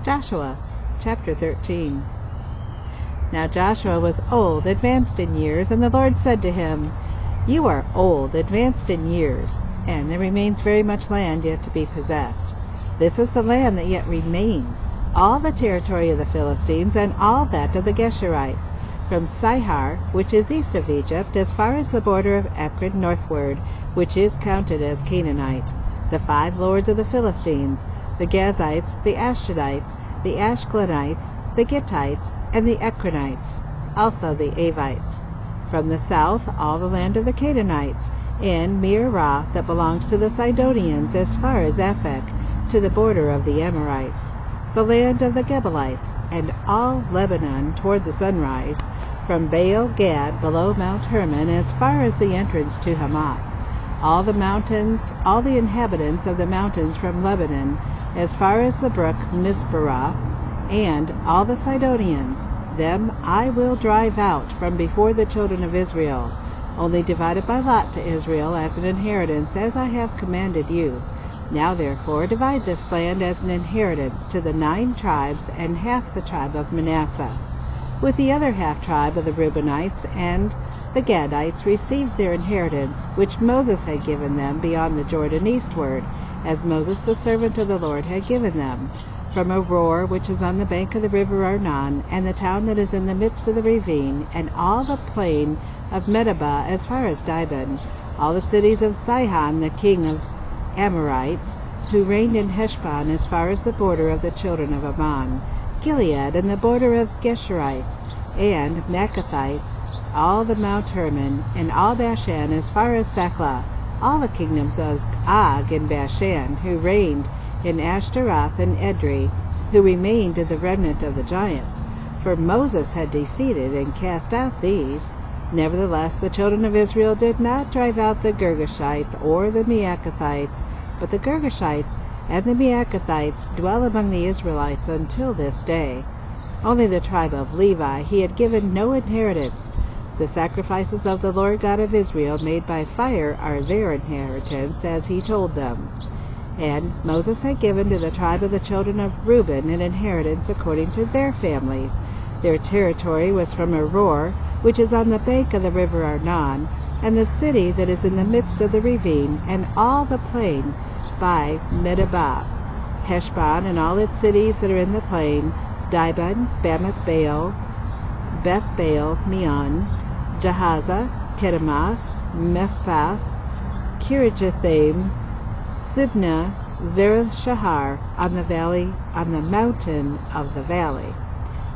Joshua chapter 13. Now Joshua was old, advanced in years, and the Lord said to him, You are old, advanced in years, and there remains very much land yet to be possessed. This is the land that yet remains, all the territory of the Philistines, and all that of the Geshurites, from Sihar, which is east of Egypt, as far as the border of Ekron northward, which is counted as Canaanite, the 5 lords of the Philistines, the Gazites, the Ashdodites, the Ashkelonites, the Gittites, and the Ekronites, also the Avites. From the south all the land of the Canaanites, and Mearah that belongs to the Sidonians, as far as Aphek, to the border of the Amorites, the land of the Gebalites, and all Lebanon toward the sunrise, from Baal Gad below Mount Hermon, as far as the entrance to Hamath, all the mountains, all the inhabitants of the mountains from Lebanon, as far as the brook Mizpera, and all the Sidonians, them I will drive out from before the children of Israel, only divided by lot to Israel as an inheritance, as I have commanded you. Now therefore divide this land as an inheritance to the 9 tribes, and half the tribe of Manasseh. With the other half tribe of the Reubenites and the Gadites received their inheritance, which Moses had given them beyond the Jordan eastward, as Moses the servant of the Lord had given them, from Aroer, which is on the bank of the river Arnon, and the town that is in the midst of the ravine, and all the plain of Medeba as far as Dibon, all the cities of Sihon the king of Amorites, who reigned in Heshbon as far as the border of the children of Ammon, Gilead, and the border of Geshurites, and Maacathites, all the Mount Hermon, and all Bashan as far as Thekla, all the kingdoms of Og and Bashan, who reigned in Ashtaroth and Edrei, who remained in the remnant of the giants. For Moses had defeated and cast out these. Nevertheless the children of Israel did not drive out the Girgashites or the Maacathites, but the Girgashites and the Maacathites dwell among the Israelites until this day. Only the tribe of Levi he had given no inheritance. The sacrifices of the Lord God of Israel made by fire are their inheritance, as he told them. And Moses had given to the tribe of the children of Reuben an inheritance according to their families. Their territory was from Aroer, which is on the bank of the river Arnon, and the city that is in the midst of the ravine, and all the plain by Medeba, Heshbon and all its cities that are in the plain, Dibon, Bamoth Baal, Beth Baal, Meon, Jahaza, Kedemoth, Mephaath, Kirjathaim, Sibnah, Zereth Shahar, on the mountain of the valley,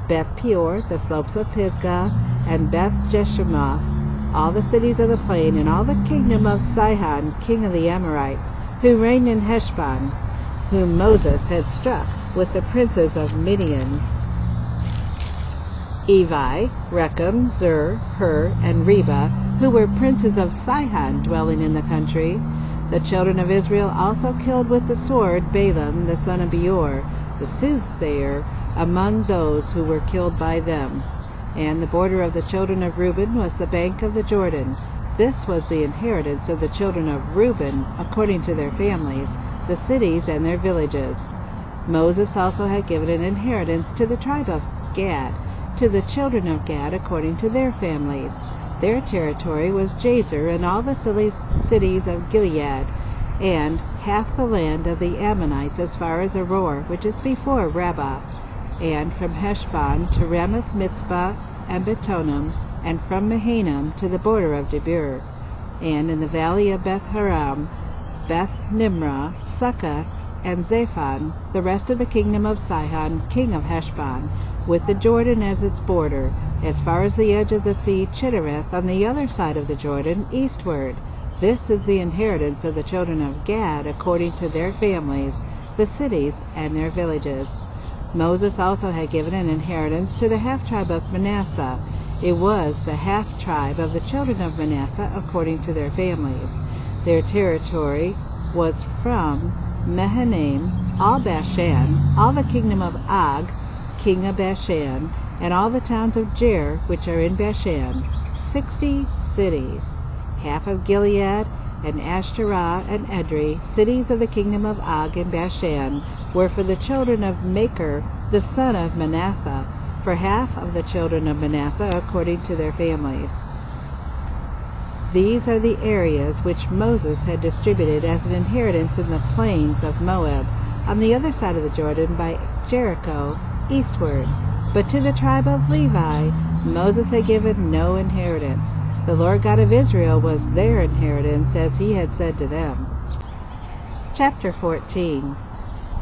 Beth Peor, the slopes of Pisgah, and Beth Jeshimoth, all the cities of the plain, and all the kingdom of Sihon, king of the Amorites, who reigned in Heshbon, whom Moses had struck with the princes of Midian, Evi, Rechem, Zur, Hur, and Reba, who were princes of Sihon dwelling in the country. The children of Israel also killed with the sword Balaam the son of Beor, the soothsayer, among those who were killed by them. And the border of the children of Reuben was the bank of the Jordan. This was the inheritance of the children of Reuben, according to their families, the cities and their villages. Moses also had given an inheritance to the tribe of Gad, to the children of Gad according to their families. Their territory was Jazer and all the cities of Gilead, and half the land of the Ammonites as far as Aroer, which is before Rabbah, and from Heshbon to Ramoth Mitzpah and Betonim, and from Mahanaim to the border of Debir, and in the valley of Beth Haram, Beth Nimrah, Succoth, and Zaphon, the rest of the kingdom of Sihon, king of Heshbon, with the Jordan as its border, as far as the edge of the sea Chittereth on the other side of the Jordan, eastward. This is the inheritance of the children of Gad according to their families, the cities and their villages. Moses also had given an inheritance to the half-tribe of Manasseh. It was the half-tribe of the children of Manasseh according to their families. Their territory was from Mahanaim, all Bashan, all the kingdom of Og, king of Bashan, and all the towns of Jair, which are in Bashan, 60 cities, half of Gilead, and Ashtarah and Edrei, cities of the kingdom of Og and Bashan, were for the children of Machir, the son of Manasseh, for half of the children of Manasseh according to their families. These are the areas which Moses had distributed as an inheritance in the plains of Moab, on the other side of the Jordan by Jericho, eastward. But to the tribe of Levi Moses had given no inheritance. The Lord God of Israel was their inheritance, as he had said to them. Chapter 14.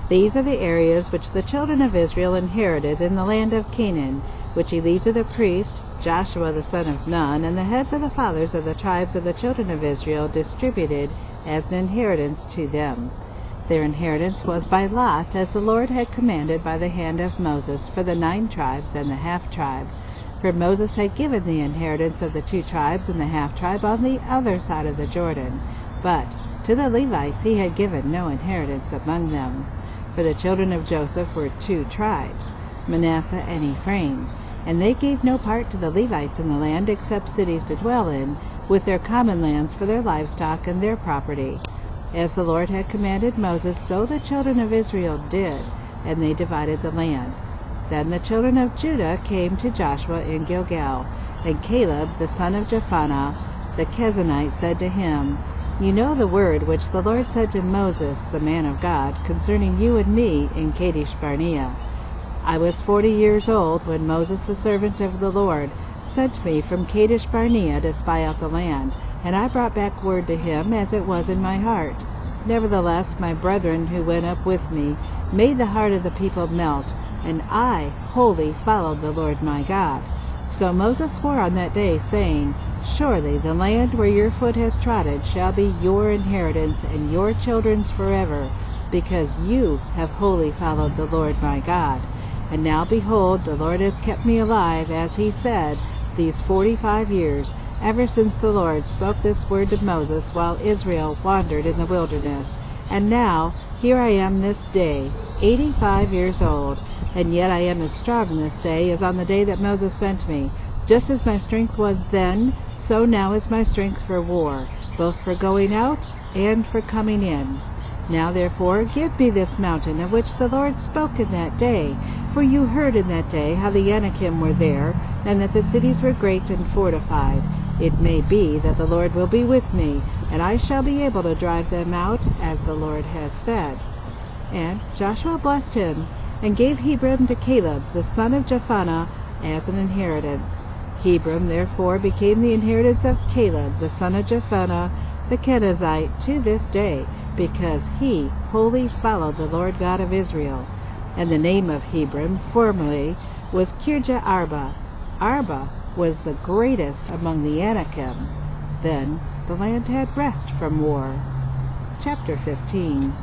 These are the areas which the children of Israel inherited in the land of Canaan, which Eleazar the priest, Joshua the son of Nun, and the heads of the fathers of the tribes of the children of Israel distributed as an inheritance to them. Their inheritance was by lot, as the Lord had commanded by the hand of Moses, for the 9 tribes and the half-tribe. For Moses had given the inheritance of the 2 tribes and the half-tribe on the other side of the Jordan. But to the Levites he had given no inheritance among them. For the children of Joseph were 2 tribes, Manasseh and Ephraim, and they gave no part to the Levites in the land except cities to dwell in, with their common lands for their livestock and their property. As the Lord had commanded Moses, so the children of Israel did, and they divided the land. Then the children of Judah came to Joshua in Gilgal, and Caleb the son of Jephunneh the Kenizzite said to him, You know the word which the Lord said to Moses, the man of God, concerning you and me in Kadesh Barnea. I was 40 years old when Moses the servant of the Lord sent me from Kadesh Barnea to spy out the land, and I brought back word to him as it was in my heart. Nevertheless, my brethren who went up with me made the heart of the people melt, and I wholly followed the Lord my God. So Moses swore on that day, saying, Surely the land where your foot has trodden shall be your inheritance and your children's forever, because you have wholly followed the Lord my God. And now behold, the Lord has kept me alive, as he said, these 45 years, ever since the Lord spoke this word to Moses while Israel wandered in the wilderness. And now, here I am this day, 85 years old, and yet I am as strong this day as on the day that Moses sent me. Just as my strength was then, so now is my strength for war, both for going out and for coming in. Now therefore give me this mountain of which the Lord spoke in that day, for you heard in that day how the Anakim were there, and that the cities were great and fortified. It may be that the Lord will be with me, and I shall be able to drive them out, as the Lord has said. And Joshua blessed him, and gave Hebron to Caleb the son of Jephunneh as an inheritance. Hebron therefore became the inheritance of Caleb the son of Jephunneh the Kenizzite to this day, because he wholly followed the Lord God of Israel. And the name of Hebron formerly was Kirjah Arba. Arba was the greatest among the Anakim. Then the land had rest from war. Chapter 15.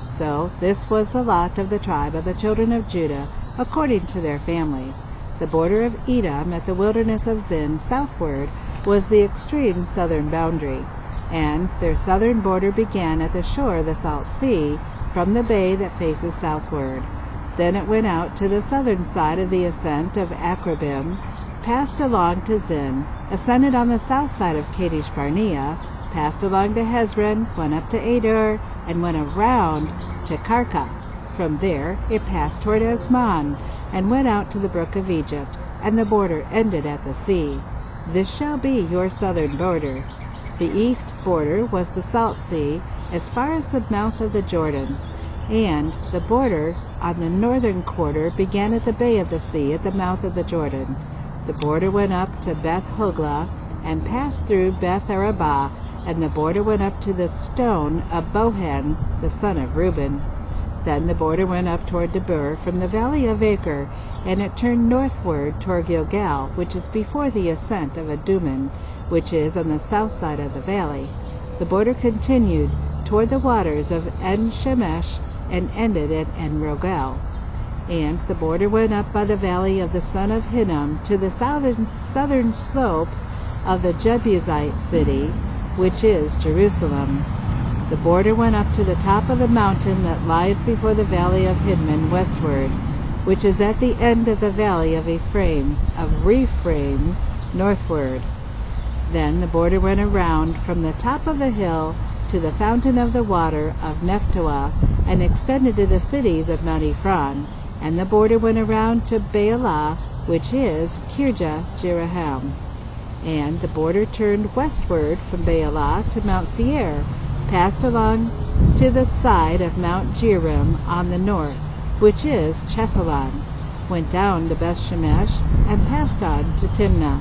So this was the lot of the tribe of the children of Judah, according to their families. The border of Edom at the wilderness of Zin southward was the extreme southern boundary, and their southern border began at the shore of the Salt Sea, from the bay that faces southward. Then it went out to the southern side of the ascent of Akrabim, passed along to Zin, ascended on the south side of Kadesh Barnea, passed along to Hezron, went up to Adur, and went around to Karka. From there it passed toward Asmon, and went out to the brook of Egypt, and the border ended at the sea. This shall be your southern border. The east border was the Salt Sea, as far as the mouth of the Jordan, and the border on the northern quarter began at the bay of the sea at the mouth of the Jordan. The border went up to Beth Hoglah, and passed through Beth Arabah, and the border went up to the stone of Bohan, the son of Reuben. Then the border went up toward Debir from the valley of Acre, and it turned northward toward Gilgal, which is before the ascent of Adummim, which is on the south side of the valley. The border continued toward the waters of En-Shemesh, and ended at En-Rogel. And the border went up by the valley of the son of Hinnom to the southern slope of the Jebusite city, which is Jerusalem. The border went up to the top of the mountain that lies before the valley of Hinnom westward, which is at the end of the valley of Rephaim northward. Then the border went around from the top of the hill to the fountain of the water of Nephtoah, and extended to the cities of Mount Ephron, And the border went around to Baalah, which is Kirjath-jearim. And the border turned westward from Baalah to Mount Seir, passed along to the side of Mount Jearim on the north, which is Chesalon, went down to Bethshemesh, and passed on to Timnah.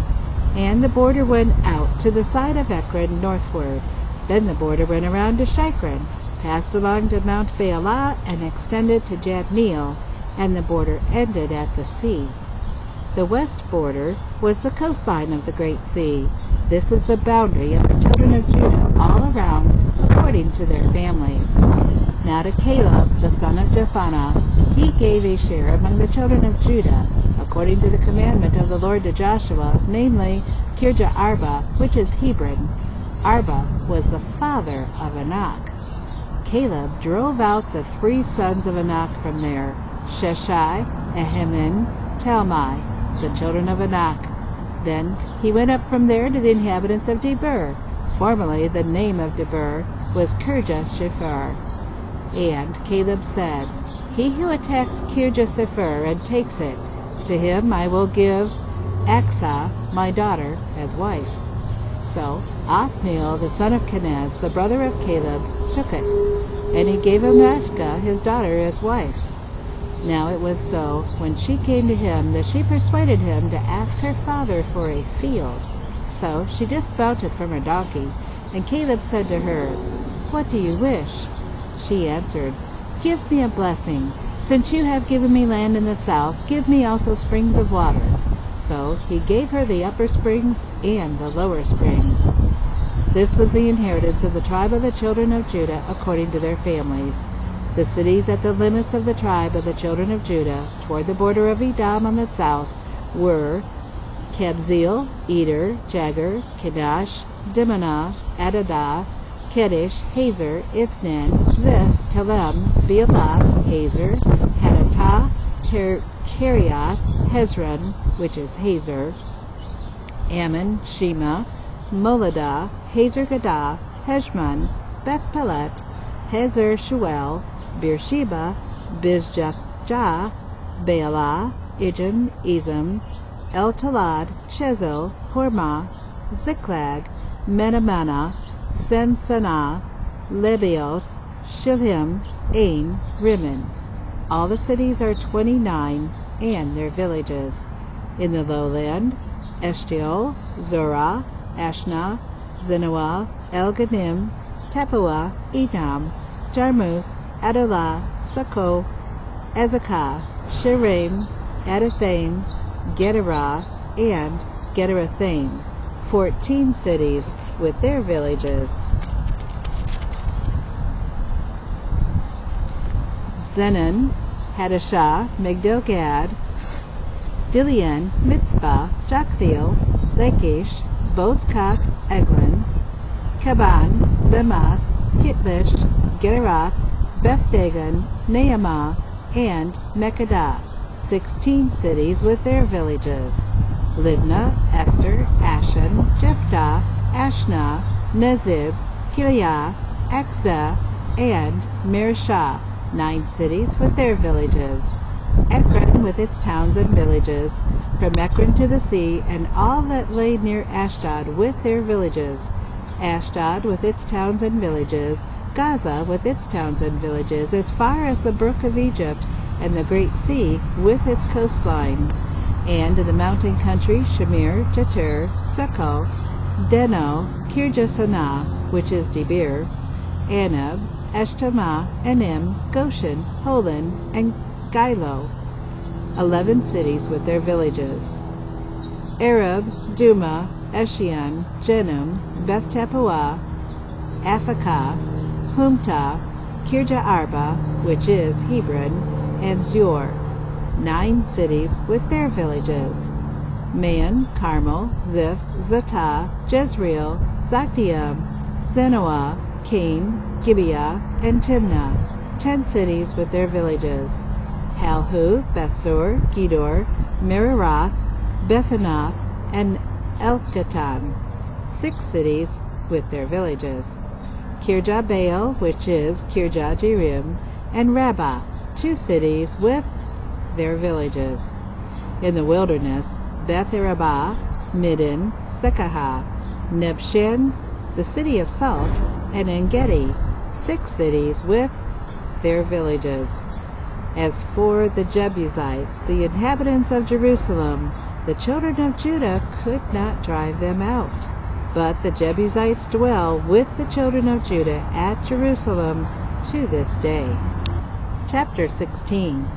And the border went out to the side of Ekron northward. Then the border went around to Shikron, passed along to Mount Baalah, and extended to Jabneel, and the border ended at the sea. The west border was the coastline of the great sea. This is the boundary of the children of Judah all around, according to their families. Now to Caleb, the son of Jephunneh, he gave a share among the children of Judah, according to the commandment of the Lord to Joshua, namely Kirjath-arba, which is Hebron. Arba was the father of Anak. Caleb drove out the 3 sons of Anak from there, Sheshai, Ahiman, Talmai, the children of Anak. Then he went up from there to the inhabitants of Debir. Formerly the name of Debir was Kirjath-sepher. And Caleb said, He who attacks Kirjath-sepher and takes it, to him I will give Achsah, my daughter, as wife. So Othniel, the son of Kenaz, the brother of Caleb, took it, and he gave him Maacah, his daughter, as wife. Now it was so, when she came to him, that she persuaded him to ask her father for a field. So she dismounted from her donkey, and Caleb said to her, What do you wish? She answered, Give me a blessing. Since you have given me land in the south, give me also springs of water. So he gave her the upper springs and the lower springs. This was the inheritance of the tribe of the children of Judah according to their families. The cities at the limits of the tribe of the children of Judah, toward the border of Edom on the south, were Kabzeel, Eder, Jagur, Kedash, Dimonah, Adadah, Kedesh, Hazer, Ithnan, Ziph, Telem, Baalah, Hazer, Hadattah, Kiriath, Hezron, which is Hazer, Ammon, Shema, Moladah, Hazer-gadah, Heshmon, Beth-pelet, Hazer-shuel, Beersheba, Bizjah, Baalah, Ijon, Ezem, El-Tolad, Chezel, Hormah, Ziklag, Menamanah, Sensanah, Lebaoth, Shilhim, Ain, Rimmon. All the cities are 29, and their villages. In the lowland, Eshtaol, Zorah, Ashna, Zenoah, El-Ganim, Tappuah, Enam, Jarmuth, Adolah, Succoth, Azekah, Sheraim, Adathaim, Gederah, and Gederathaim, 14 cities with their villages. Zenon, Hadashah, Migdal-gad, Dilean, Mitzpah, Joktheel, Lachish, Bozkath, Eglon, Kaban, Bemas, Kitlish, Gederath, Beth-dagon, Naamah, and Mekkedah, 16 cities with their villages. Libnah, Esther, Ashan, Jephthah, Ashna, Nezib, Kiliah, Akzah, and Mareshah, 9 cities with their villages. Ekron with its towns and villages, from Ekron to the sea, and all that lay near Ashdod with their villages. Ashdod with its towns and villages, Gaza with its towns and villages, as far as the brook of Egypt, and the great sea with its coastline. And in the mountain country, Shamir, Jatir, Succoth, Deno, Kirjath-sanah, which is Debir, Anab, Eshtemoa, Enim, Goshen, Holon, and Gilo, 11 cities with their villages. Arab, Duma, Eshion, Jenim, Beth-tappuah, Aphekah, Humtah, Kirjath-arba, which is Hebron, and Zur, 9 cities with their villages. Man, Carmel, Ziph, Zatah, Jezreel, Zakdiam, Zenoah, Cain, Gibeah, and Timnah, 10 cities with their villages. Halhu, Bethzur, Gedor, Merarath, Bethanath, and Elkatan, 6 cities with their villages. Kirjath-baal, which is Kirjath-jearim, and Rabbah, 2 cities with their villages. In the wilderness, Beth-arabah, Middin, Sekahah, Nebshan, the city of Salt, and En-gedi, 6 cities with their villages. As for the Jebusites, the inhabitants of Jerusalem, the children of Judah could not drive them out. But the Jebusites dwell with the children of Judah at Jerusalem to this day. Chapter 16.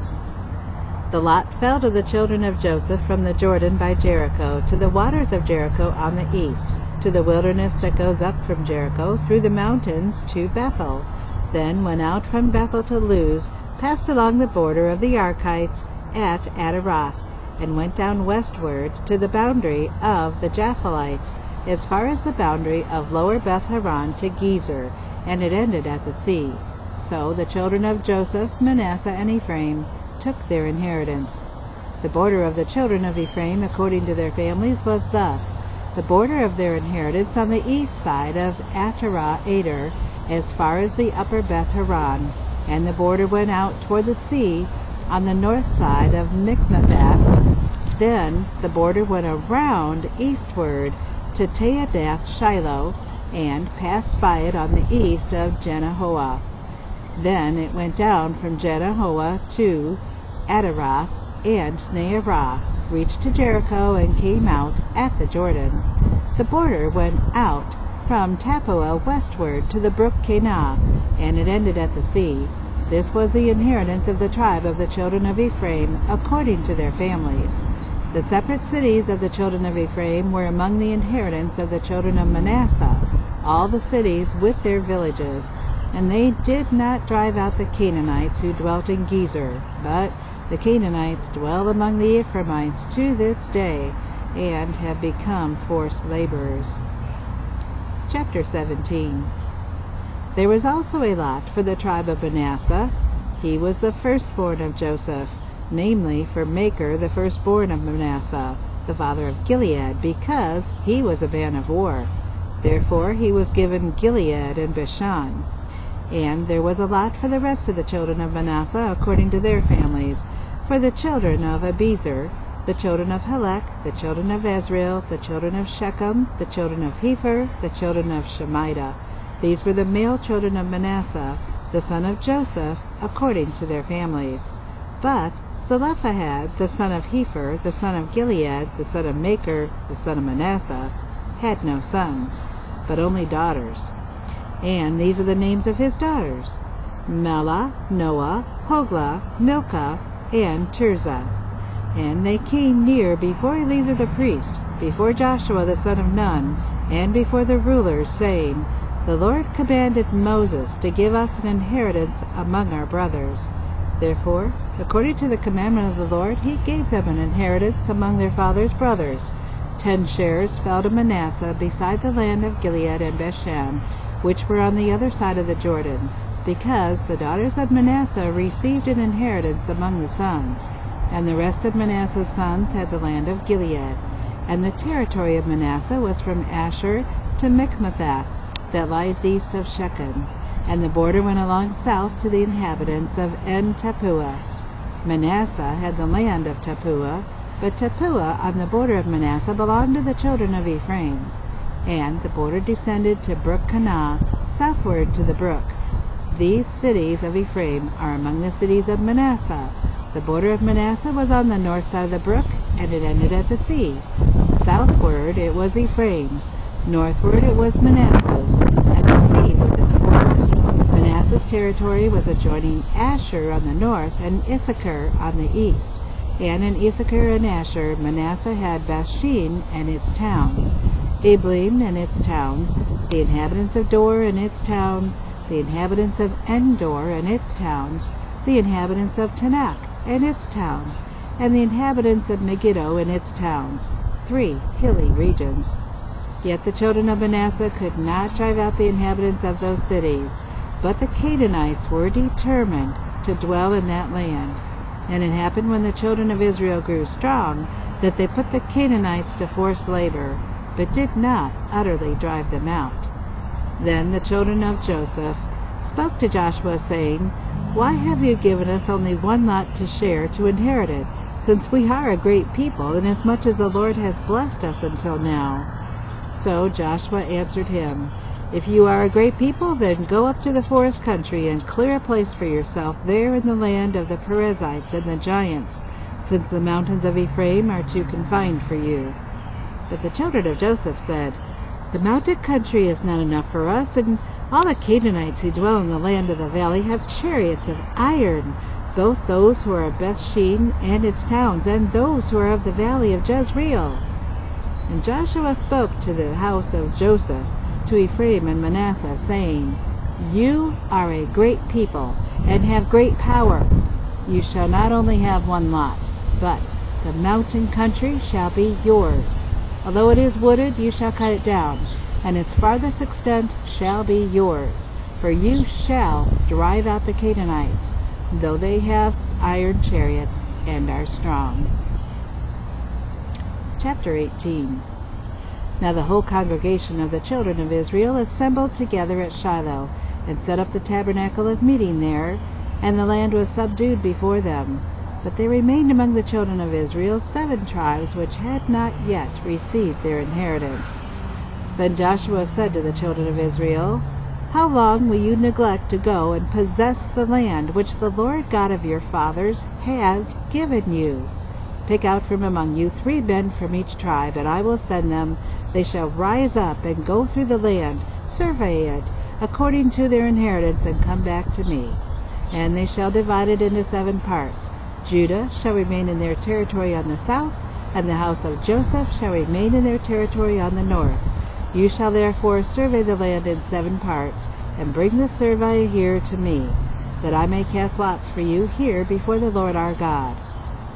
The lot fell to the children of Joseph from the Jordan by Jericho to the waters of Jericho on the east, to the wilderness that goes up from Jericho through the mountains to Bethel, then went out from Bethel to Luz, passed along the border of the Archites at Adaroth, and went down westward to the boundary of the Japhalites, as far as the boundary of lower Beth-horon to Gezer, and it ended at the sea. So the children of Joseph, Manasseh, and Ephraim took their inheritance. The border of the children of Ephraim according to their families was thus: the border of their inheritance on the east side of Atterah Ader, as far as the upper Beth-horon, and the border went out toward the sea on the north side of Michmethath. Then the border went around eastward to Teadath Shiloh, and passed by it on the east of Jenahoah. Then it went down from Jenahoah to Adaroth, and Nearath, reached to Jericho, and came out at the Jordan. The border went out from Tappuah westward to the brook Kanah, and it ended at the sea. This was the inheritance of the tribe of the children of Ephraim according to their families. The separate cities of the children of Ephraim were among the inheritance of the children of Manasseh, all the cities with their villages. And they did not drive out the Canaanites who dwelt in Gezer, but the Canaanites dwell among the Ephraimites to this day, and have become forced laborers. Chapter 17. There was also a lot for the tribe of Manasseh. He was the firstborn of Joseph, namely for Machir the firstborn of Manasseh, the father of Gilead, because he was a man of war. Therefore he was given Gilead and Bashan. And there was a lot for the rest of the children of Manasseh according to their families, for the children of Abiezer, the children of Helek, the children of Ezrael, the children of Shechem, the children of Hefer, the children of Shemida. These were the male children of Manasseh, the son of Joseph, according to their families. But Zelophehad, the son of Hefer, the son of Gilead, the son of Machir, the son of Manasseh, had no sons, but only daughters. And these are the names of his daughters: Mahlah, Noah, Hoglah, Milcah, and Tirzah. And they came near before Eleazar the priest, before Joshua the son of Nun, and before the rulers, saying, The Lord commanded Moses to give us an inheritance among our brothers. Therefore, according to the commandment of the Lord, he gave them an inheritance among their father's brothers. 10 shares fell to Manasseh beside the land of Gilead and Bashan, which were on the other side of the Jordan, because the daughters of Manasseh received an inheritance among the sons, and the rest of Manasseh's sons had the land of Gilead. And the territory of Manasseh was from Asher to Michmethath, that lies east of Shechem, and the border went along south to the inhabitants of En-Tappuah. Manasseh had the land of Tappuah, but Tappuah on the border of Manasseh belonged to the children of Ephraim. And the border descended to brook Kanah, southward to the brook. These cities of Ephraim are among the cities of Manasseh. The border of Manasseh was on the north side of the brook, and it ended at the sea. Southward it was Ephraim's, northward it was Manasseh's, and the sea was its border. Manasseh's territory was adjoining Asher on the north, and Issachar on the east. And in Issachar and Asher Manasseh had Bashan and its towns, Ibleam and its towns, the inhabitants of Dor and its towns, the inhabitants of Endor and its towns, the inhabitants of Tanakh and its towns, and the inhabitants of Megiddo and its towns, 3 hilly regions. Yet the children of Manasseh could not drive out the inhabitants of those cities, but the Canaanites were determined to dwell in that land. And it happened when the children of Israel grew strong, that they put the Canaanites to forced labor, but did not utterly drive them out. Then the children of Joseph spoke to Joshua, saying, Why have you given us only one lot to share to inherit it, since we are a great people, inasmuch as the Lord has blessed us until now? So Joshua answered him, If you are a great people, then go up to the forest country and clear a place for yourself there in the land of the Perizzites and the giants, since the mountains of Ephraim are too confined for you. But the children of Joseph said, The mountain country is not enough for us, and all the Canaanites who dwell in the land of the valley have chariots of iron, both those who are of Bethshean and its towns, and those who are of the valley of Jezreel. And Joshua spoke to the house of Joseph, to Ephraim and Manasseh, saying, You are a great people, and have great power. You shall not only have one lot, but the mountain country shall be yours. Although it is wooded, you shall cut it down, and its farthest extent shall be yours. For you shall drive out the Canaanites, though they have iron chariots and are strong. Chapter 18. Now the whole congregation of the children of Israel assembled together at Shiloh, and set up the tabernacle of meeting there, and the land was subdued before them. But there remained among the children of Israel 7 tribes which had not yet received their inheritance. Then Joshua said to the children of Israel, How long will you neglect to go and possess the land which the Lord God of your fathers has given you? Pick out from among you 3 men from each tribe, and I will send them. They shall rise up and go through the land, survey it, according to their inheritance, and come back to me. And they shall divide it into 7 parts. Judah shall remain in their territory on the south, and the house of Joseph shall remain in their territory on the north. You shall therefore survey the land in 7 parts, and bring the survey here to me, that I may cast lots for you here before the Lord our God.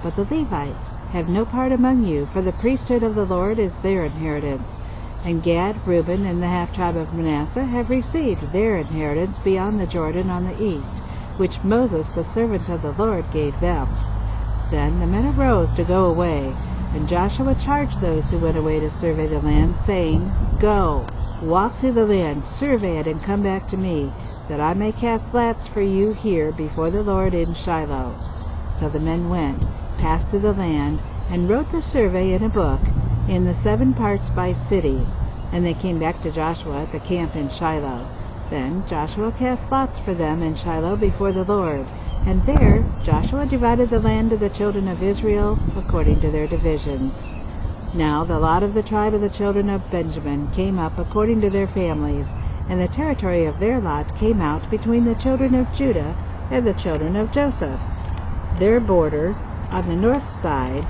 But the Levites have no part among you, for the priesthood of the Lord is their inheritance. And Gad, Reuben, and the half-tribe of Manasseh have received their inheritance beyond the Jordan on the east, which Moses the servant of the Lord gave them. Then the men arose to go away, and Joshua charged those who went away to survey the land, saying, Go, walk through the land, survey it, and come back to me, that I may cast lots for you here before the Lord in Shiloh. So the men went, passed through the land, and wrote the survey in a book, in the 7 parts by cities. And they came back to Joshua at the camp in Shiloh. Then Joshua cast lots for them in Shiloh before the Lord, and there Joshua divided the land to the children of Israel according to their divisions. Now the lot of the tribe of the children of Benjamin came up according to their families, and the territory of their lot came out between the children of Judah and the children of Joseph. Their border on the north side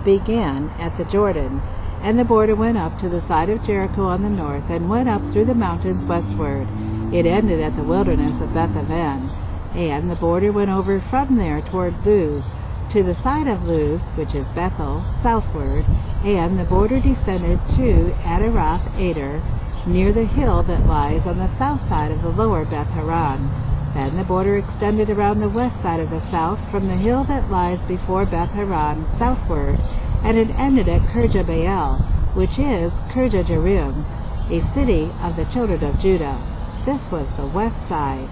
began at the Jordan, and the border went up to the side of Jericho on the north, and went up through the mountains westward. It ended at the wilderness of Beth-aven, and the border went over from there toward Luz, to the side of Luz, which is Bethel, southward, and the border descended to Adaroth Ader, near the hill that lies on the south side of the lower Beth-horon. Then the border extended around the west side of the south, from the hill that lies before Beth-horon southward, and it ended at Kirjabaal, which is Kirjajearim, a city of the children of Judah. This was the west side.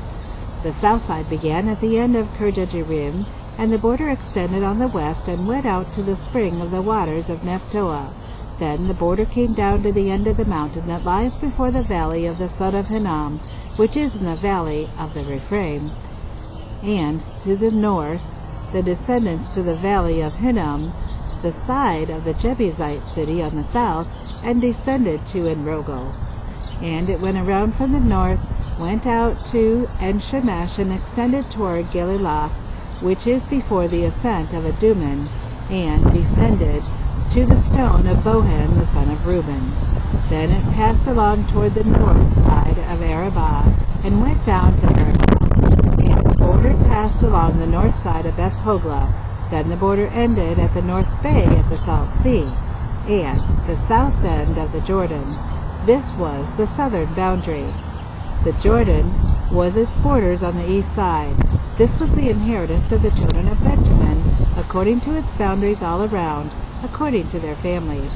The south side began at the end of Kirjajearim, and the border extended on the west and went out to the spring of the waters of Nephtoah. Then the border came down to the end of the mountain that lies before the valley of the son of Hinnom, which is in the valley of the Rephaim. And to the north, the descendants to the valley of Hinnom, the side of the Jebusite city on the south, and descended to Enrogel. And it went around from the north, went out to En-Shemesh, and extended toward Geliloth, which is before the ascent of Adummim, and descended to the stone of Bohan the son of Reuben. Then it passed along toward the north side of Arabah, and went down to Arabah. And the border passed along the north side of Beth-hoglah. Then the border ended at the north bay of the Salt Sea, and the south end of the Jordan. This was the southern boundary. The Jordan was its borders on the east side. This was the inheritance of the children of Benjamin, according to its boundaries all around, according to their families.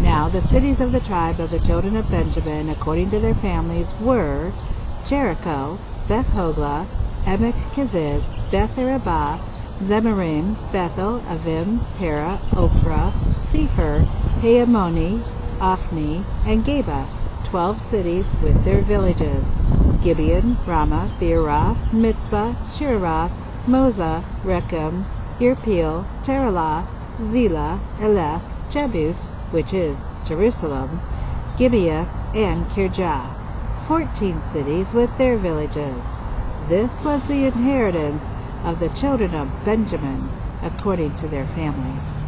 Now the cities of the tribe of the children of Benjamin, according to their families, were Jericho, Beth-Hogla, Emek-Keziz, Beth-Arabah, Zemarim, Bethel, Avim, Hera, Ophrah, Sefer, Heamoni, Ophni, and Geba, 12 cities with their villages: Gibeon, Ramah, Beerah, Mitzpah, Shirath, Moza, Rechem, Irpeel, Teralah, Zelah, Eleth, Jebus, which is Jerusalem, Gibeah, and Kirjah, 14 cities with their villages. This was the inheritance of the children of Benjamin, according to their families.